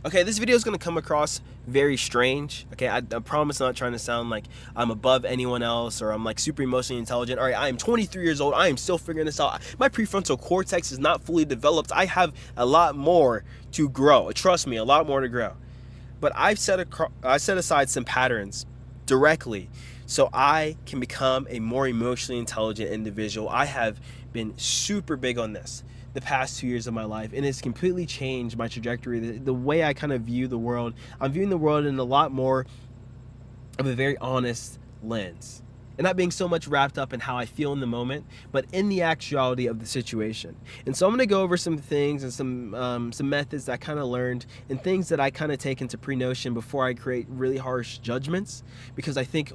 Okay, this video is going to come across very strange. Okay, I promise not trying to sound like I'm above anyone else or I'm like super emotionally intelligent. All right, I am 23 years old. I am still figuring this out. My prefrontal cortex is not fully developed. I have a lot more to grow. Trust me, a lot more to grow. But I set aside some patterns directly so I can become a more emotionally intelligent individual. I have been super big on this the past 2 years of my life, and it's completely changed my trajectory, the way I kind of view the world. I'm viewing the world in a lot more of a very honest lens, and not being so much wrapped up in how I feel in the moment, but in the actuality of the situation. And so I'm going to go over some things and some methods that I kind of learned and things that I kind of take into pre-notion before I create really harsh judgments, because I think,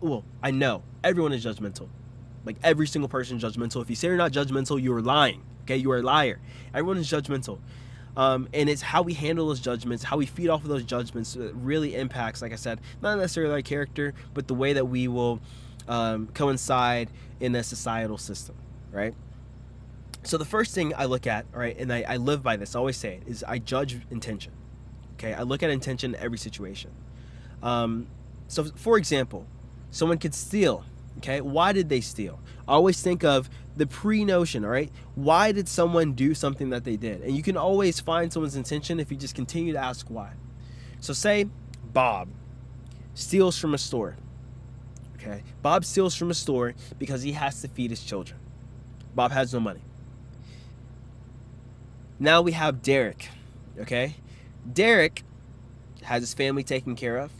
well, I know everyone is judgmental. Like every single person is judgmental. If you say you're not judgmental, you are lying. Okay, you are a liar. Everyone is judgmental. And it's how we handle those judgments, how we feed off of those judgments that really impacts, like I said, not necessarily our character, but the way that we will coincide in a societal system, right? So the first thing I look at, right, and I live by this, I always say it, is I judge intention. Okay, I look at intention in every situation. So for example, someone could steal. Okay, why did they steal? I always think of the pre-notion, all right? Why did someone do something that they did? And you can always find someone's intention if you just continue to ask why. So say Bob steals from a store. Okay, Bob steals from a store because he has to feed his children. Bob has no money. Now we have Derek. Okay, Derek has his family taken care of.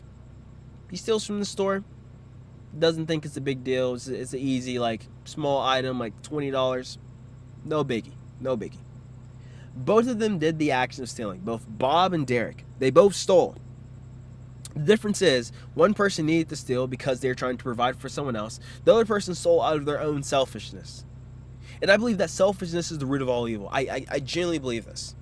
He steals from the store. Doesn't think it's a big deal. It's an easy, like, small item, like $20. No biggie. No biggie. Both of them did the action of stealing. Both Bob and Derek. They both stole. The difference is one person needed to steal because they're trying to provide for someone else. The other person stole out of their own selfishness. And I believe that selfishness is the root of all evil. I genuinely believe this.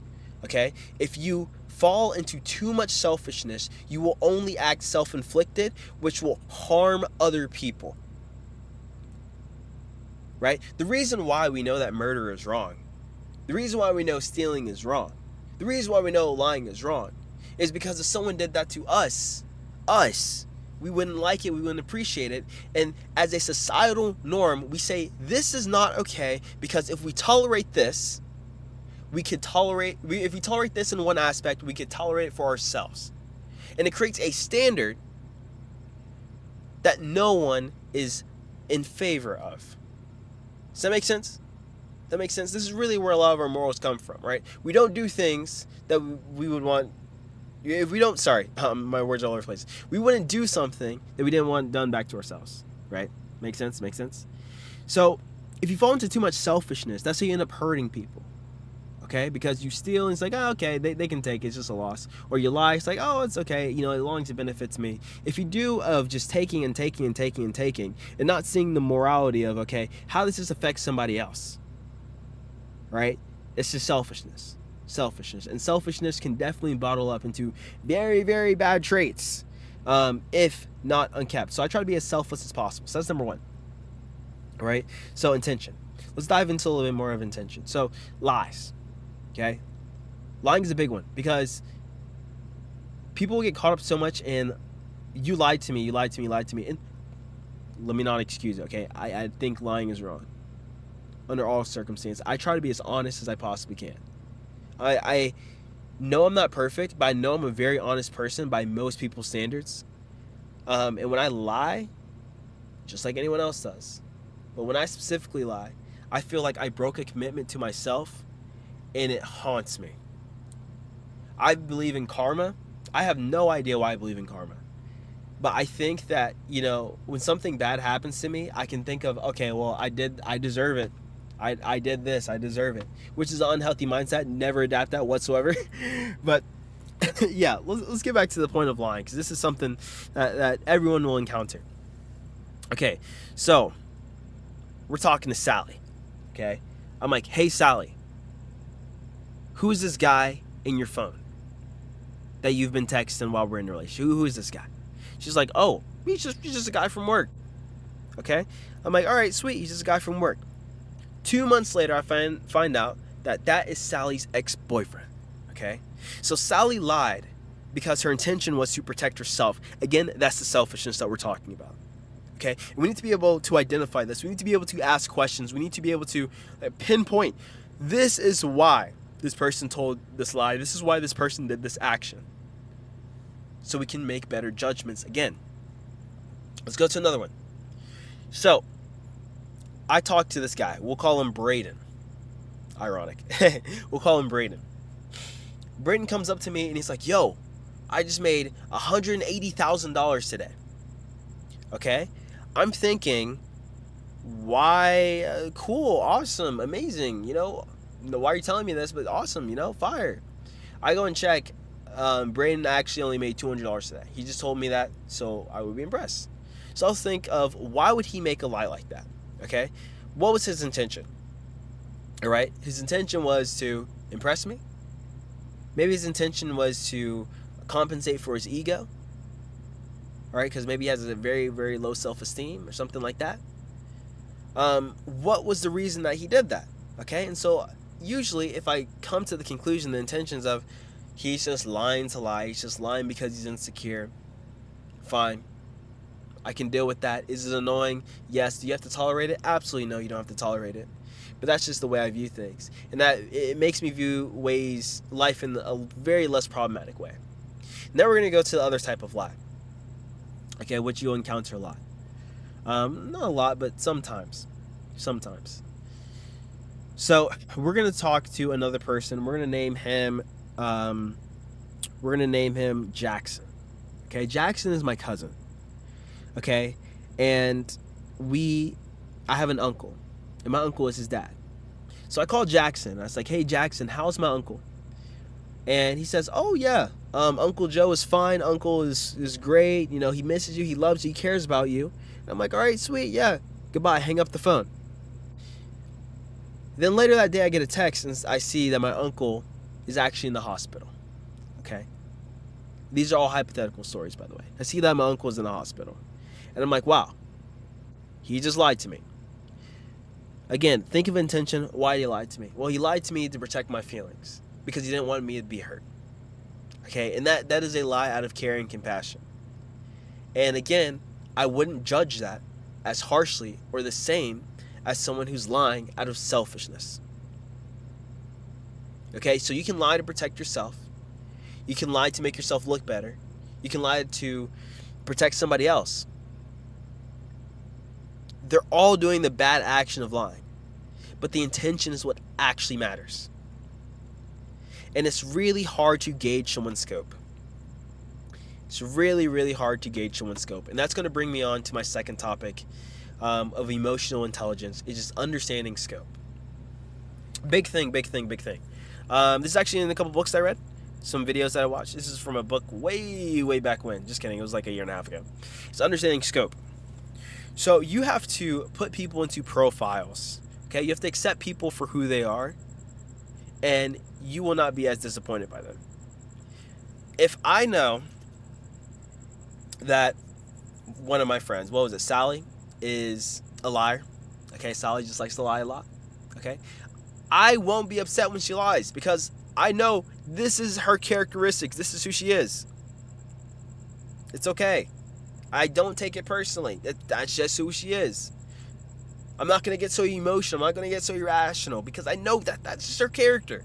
Okay? If you fall into too much selfishness, you will only act self-inflicted, which will harm other people. Right? The reason why we know that murder is wrong, the reason why we know stealing is wrong, the reason why we know lying is wrong, is because if someone did that to us, we wouldn't like it, we wouldn't appreciate it, and as a societal norm, we say, this is not okay, because if we tolerate this, if we tolerate this in one aspect, we could tolerate it for ourselves. And it creates a standard that no one is in favor of. Does that make sense? That makes sense? This is really where a lot of our morals come from, right? We don't do things that we would want. If we don't, my words are all over the place. We wouldn't do something that we didn't want done back to ourselves, right? Make sense? Make sense? So if you fall into too much selfishness, that's how you end up hurting people. Okay, because you steal and it's like, oh, okay, they can take it, it's just a loss. Or you lie, it's like, oh, it's okay, as long as it benefits me. If you do of just taking and taking and taking and taking and not seeing the morality of, okay, how does this affect somebody else, right? It's just selfishness. And selfishness can definitely bottle up into very, very bad traits if not unkept. So I try to be as selfless as possible. So that's number one. All right, so intention. Let's dive into a little bit more of intention. So lies. Okay, lying is a big one because people get caught up so much in you lied to me, and let me not excuse it. Okay, I think lying is wrong under all circumstances. I try to be as honest as I possibly can. I know I'm not perfect, but I know I'm a very honest person by most people's standards. And when I lie, just like anyone else does, but when I specifically lie, I feel like I broke a commitment to myself. And it haunts me. I believe in karma. I have no idea why I believe in karma. But I think that, when something bad happens to me, I can think of, okay, well, I deserve it. I did this, I deserve it. Which is an unhealthy mindset. Never adapt that whatsoever. But yeah, let's get back to the point of lying, because this is something that everyone will encounter. Okay, so we're talking to Sally. Okay? I'm like, hey, Sally. Who's this guy in your phone that you've been texting while we're in a relationship? Who is this guy? She's like, oh, he's just a guy from work. Okay? I'm like, all right, sweet. He's just a guy from work. 2 months later, I find out that is Sally's ex-boyfriend. Okay? So Sally lied because her intention was to protect herself. Again, that's the selfishness that we're talking about. Okay? And we need to be able to identify this. We need to be able to ask questions. We need to be able to pinpoint, this is why this person told this lie. This is why this person did this action. So we can make better judgments. Again, let's go to another one. So I talked to this guy. We'll call him Braden. Ironic. We'll call him Braden. Braden comes up to me and he's like, yo, I just made $180,000 today. Okay? I'm thinking, why? Cool, awesome, amazing. Why are you telling me this? But awesome, fire. I go and check. Braden actually only made $200 today. He just told me that, so I would be impressed. So I'll think of, why would he make a lie like that? Okay? What was his intention? All right? His intention was to impress me. Maybe his intention was to compensate for his ego. All right? Because maybe he has a very, very low self-esteem or something like that. What was the reason that he did that? Okay? And so usually if I come to the conclusion, the intentions of, he's just lying to lie, he's just lying because he's insecure, fine. I can deal with that. Is it annoying? Yes. Do you have to tolerate it? Absolutely no, you don't have to tolerate it. But that's just the way I view things. And that it makes me view life in a very less problematic way. Now we're going to go to the other type of lie. Okay, which you'll encounter a lot. Not a lot, but sometimes. Sometimes. So we're going to talk to another person. We're going to name him Jackson. Okay, Jackson is my cousin. Okay, and I have an uncle, and my uncle is his dad. So I called Jackson. I was like, hey, Jackson, how's my uncle? And he says, oh, yeah, Uncle Joe is fine. Uncle is great. He misses you. He loves you. He cares about you. And I'm like, all right, sweet, yeah. Goodbye. Hang up the phone. Then later that day, I get a text, and I see that my uncle is actually in the hospital. Okay? These are all hypothetical stories, by the way. I see that my uncle is in the hospital. And I'm like, wow, he just lied to me. Again, think of intention. Why did he lie to me? Well, he lied to me to protect my feelings because he didn't want me to be hurt. Okay, and that is a lie out of care and compassion. And again, I wouldn't judge that as harshly or the same as someone who's lying out of selfishness. Okay, so you can lie to protect yourself. You can lie to make yourself look better. You can lie to protect somebody else. They're all doing the bad action of lying. But the intention is what actually matters. And it's really hard to gauge someone's scope. It's really, really hard to gauge someone's scope. And that's going to bring me on to my second topic of emotional intelligence, is just understanding scope. Big thing. This is actually in a couple books I read. Some videos that I watched. This is from a book way, way back when. Just kidding. It was like a year and a half ago. It's understanding scope. So you have to put people into profiles. Okay? You have to accept people for who they are. And you will not be as disappointed by them. If I know that one of my friends, Sally, is a liar. Okay? Sally just likes to lie a lot. Okay? I won't be upset when she lies because I know this is her characteristics. This is who she is. It's okay. I don't take it personally. That's just who she is. I'm not going to get so emotional. I'm not going to get so irrational because I know that's just her character.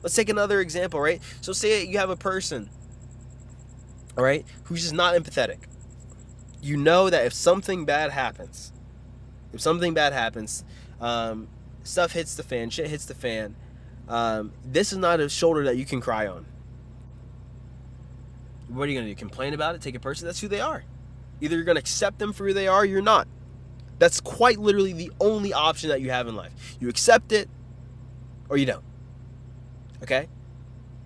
Let's take another example, right? So say you have a person, all right, who's just not empathetic. You know that if something bad happens, stuff hits the fan, shit hits the fan, this is not a shoulder that you can cry on. What are you going to do? Complain about it? Take it personally? That's who they are. Either you're going to accept them for who they are or you're not. That's quite literally the only option that you have in life. You accept it or you don't. Okay?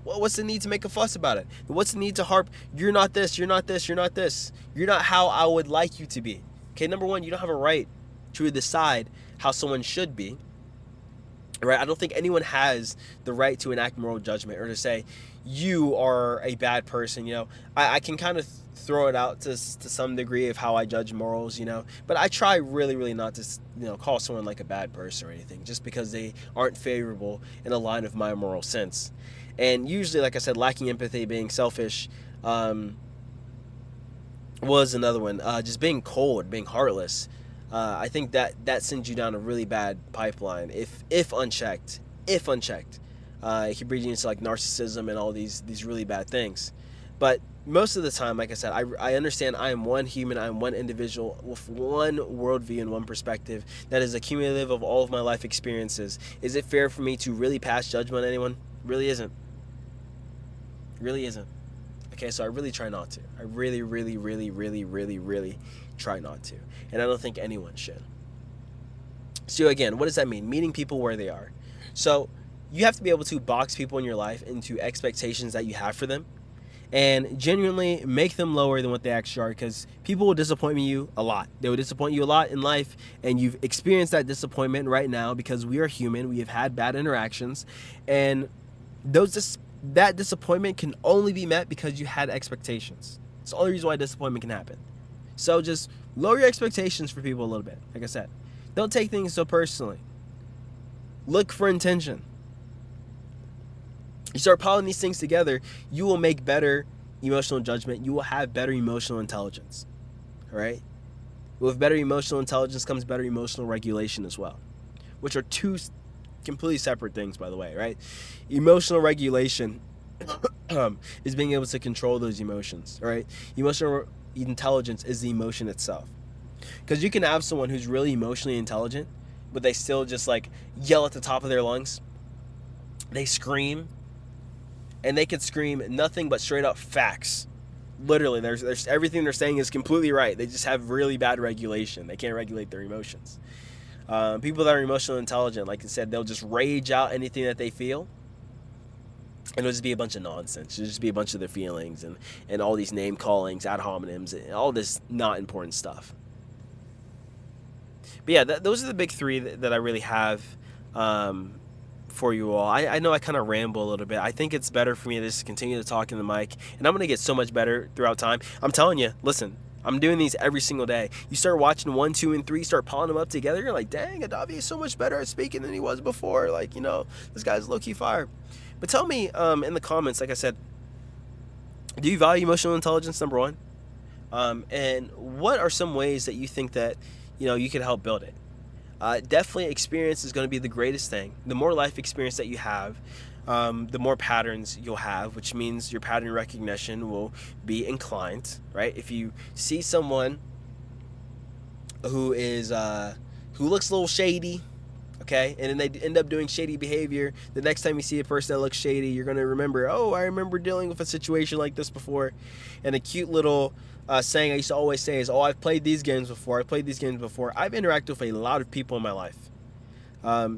Well, what's the need to make a fuss about it? What's the need to harp, you're not this, you're not this, you're not this. You're not how I would like you to be. Okay, number one, you don't have a right to decide how someone should be. right? I don't think anyone has the right to enact moral judgment or to say you are a bad person. I can kind of throw it out to some degree of how I judge morals, but I try really, really not to, call someone like a bad person or anything just because they aren't favorable in a line of my moral sense. And usually, like I said, lacking empathy, being selfish, was another one. Just being cold, being heartless. I think that sends you down a really bad pipeline if unchecked. If unchecked, it can bring you into like narcissism and all these really bad things. But most of the time, like I said, I understand I am one human, I am one individual with one worldview and one perspective that is accumulative of all of my life experiences. Is it fair for me to really pass judgment on anyone? Really isn't. Really isn't. Okay, so I really try not to. I really, really, really, really, really, really try not to. And I don't think anyone should. So again, what does that mean? Meeting people where they are. So you have to be able to box people in your life into expectations that you have for them and genuinely make them lower than what they actually are, because people will disappoint you a lot. They will disappoint you a lot in life, and you've experienced that disappointment right now because we are human. We have had bad interactions, and that disappointment can only be met because you had expectations. It's the only reason why disappointment can happen. So just lower your expectations for people a little bit. Like I said, don't take things so personally. Look for intention. You start piling these things together, you will make better emotional judgment. You will have better emotional intelligence. All right? With better emotional intelligence comes better emotional regulation as well, which are two completely separate things, by the way, right? Emotional regulation is being able to control those emotions, right? Emotional intelligence is the emotion itself. Because you can have someone who's really emotionally intelligent, but they still just like yell at the top of their lungs. They scream, and they can scream nothing but straight up facts. Literally, there's everything they're saying is completely right. They just have really bad regulation. They can't regulate their emotions. People that are emotionally intelligent, like I said, they'll just rage out anything that they feel, and it'll just be a bunch of nonsense. It'll just be a bunch of their feelings and all these name callings, ad hominems, and all this not important stuff. But yeah, those are the big three that I really have for you all. I know I kind of ramble a little bit. I think it's better for me to just continue to talk in the mic, and I'm going to get so much better throughout time. I'm telling you, listen, I'm doing these every single day. You start watching 1, 2, and 3, start piling them up together, you're like, dang, Adavi is so much better at speaking than he was before. Like, this guy's low-key fire. But tell me in the comments, like I said, do you value emotional intelligence, number one? And what are some ways that you think that, you can help build it? Definitely experience is going to be the greatest thing. The more life experience that you have, the more patterns you'll have, which means your pattern recognition will be inclined, right? If you see someone who looks a little shady, okay, and then they end up doing shady behavior, the next time you see a person that looks shady, you're going to remember, oh, I remember dealing with a situation like this before. And a cute little saying I used to always say is, oh, I've played these games before. I've interacted with a lot of people in my life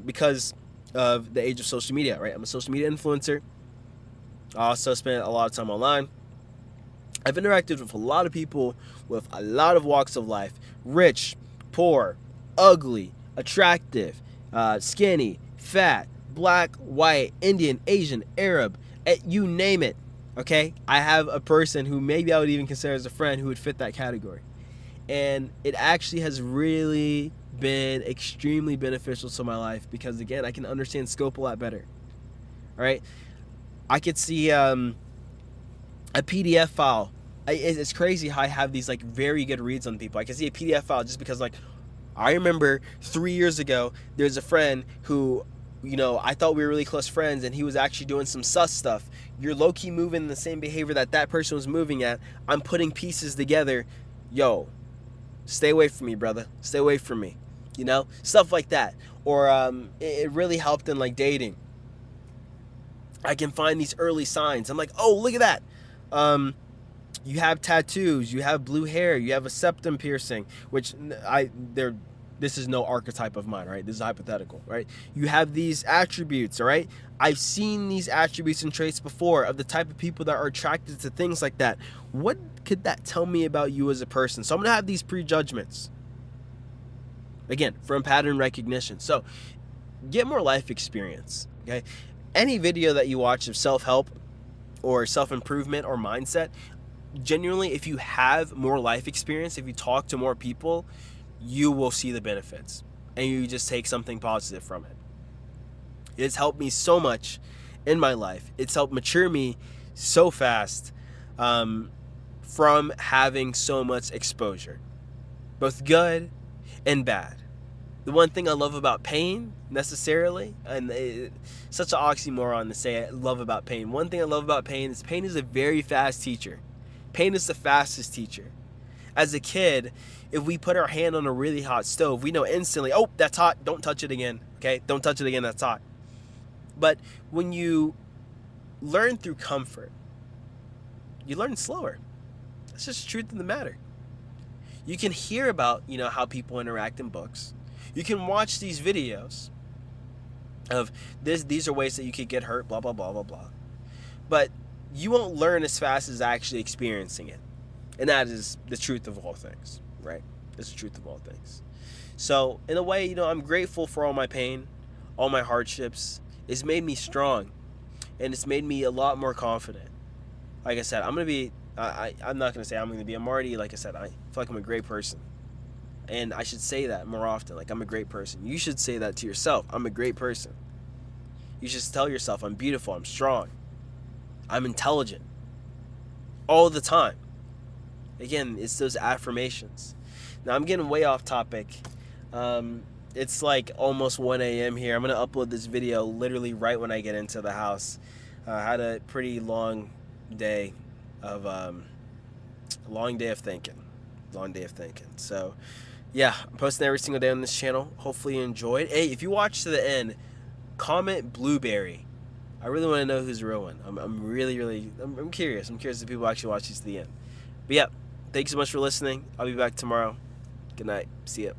because of the age of social media, right? I'm a social media influencer. I also spend a lot of time online. I've interacted with a lot of people with a lot of walks of life: rich, poor, ugly, attractive, skinny, fat, black, white, Indian, Asian, Arab, you name it. Okay, I have a person who maybe I would even consider as a friend who would fit that category. And it actually has really been extremely beneficial to my life because, again, I can understand scope a lot better. All right, I could see a PDF file. It's crazy how I have these like very good reads on people. I can see a PDF file just because, like, I remember 3 years ago, there's a friend who, I thought we were really close friends, and he was actually doing some sus stuff. You're low-key moving in the same behavior that person was moving at. I'm putting pieces together. Yo, stay away from me, brother. Stay away from me. Stuff like that. Or it really helped in like dating. I can find these early signs. I'm like, oh, look at that. You have tattoos. You have blue hair. You have a septum piercing, which this is no archetype of mine, right? This is hypothetical, right? You have these attributes, all right? I've seen these attributes and traits before of the type of people that are attracted to things like that. What could that tell me about you as a person? So I'm going to have these prejudgments. Again, from pattern recognition. So get more life experience. Okay, any video that you watch of self-help or self-improvement or mindset, genuinely, if you have more life experience, if you talk to more people, you will see the benefits and you just take something positive from it. It's helped me so much in my life. It's helped mature me so fast, from having so much exposure, both good and bad. The one thing I love about pain, necessarily, and such an oxymoron to say I love about pain. One thing I love about pain is a very fast teacher. Pain is the fastest teacher. As a kid, if we put our hand on a really hot stove, we know instantly, oh, that's hot, don't touch it again, okay? Don't touch it again, that's hot. But when you learn through comfort, you learn slower. That's just the truth of the matter. You can hear about, how people interact in books. You can watch these videos of this. These are ways that you could get hurt, blah, blah, blah, blah, blah. But you won't learn as fast as actually experiencing it. And that is the truth of all things, right? That's the truth of all things. So in a way, I'm grateful for all my pain, all my hardships. It's made me strong, and it's made me a lot more confident. Like I said, I'm not going to say I'm going to be a Marty. Like I said, I feel like I'm a great person. And I should say that more often. Like, I'm a great person. You should say that to yourself. I'm a great person. You should tell yourself, I'm beautiful, I'm strong, I'm intelligent. All the time. Again, it's those affirmations. Now, I'm getting way off topic. It's like almost 1 a.m. here. I'm going to upload this video literally right when I get into the house. I had a pretty long day of thinking. So, yeah, I'm posting every single day on this channel. Hopefully you enjoyed. Hey, if you watch to the end, comment Blueberry. I really want to know who's the real one. I'm curious. I'm curious if people actually watch this to the end. But yeah, thanks so much for listening. I'll be back tomorrow. Good night. See ya.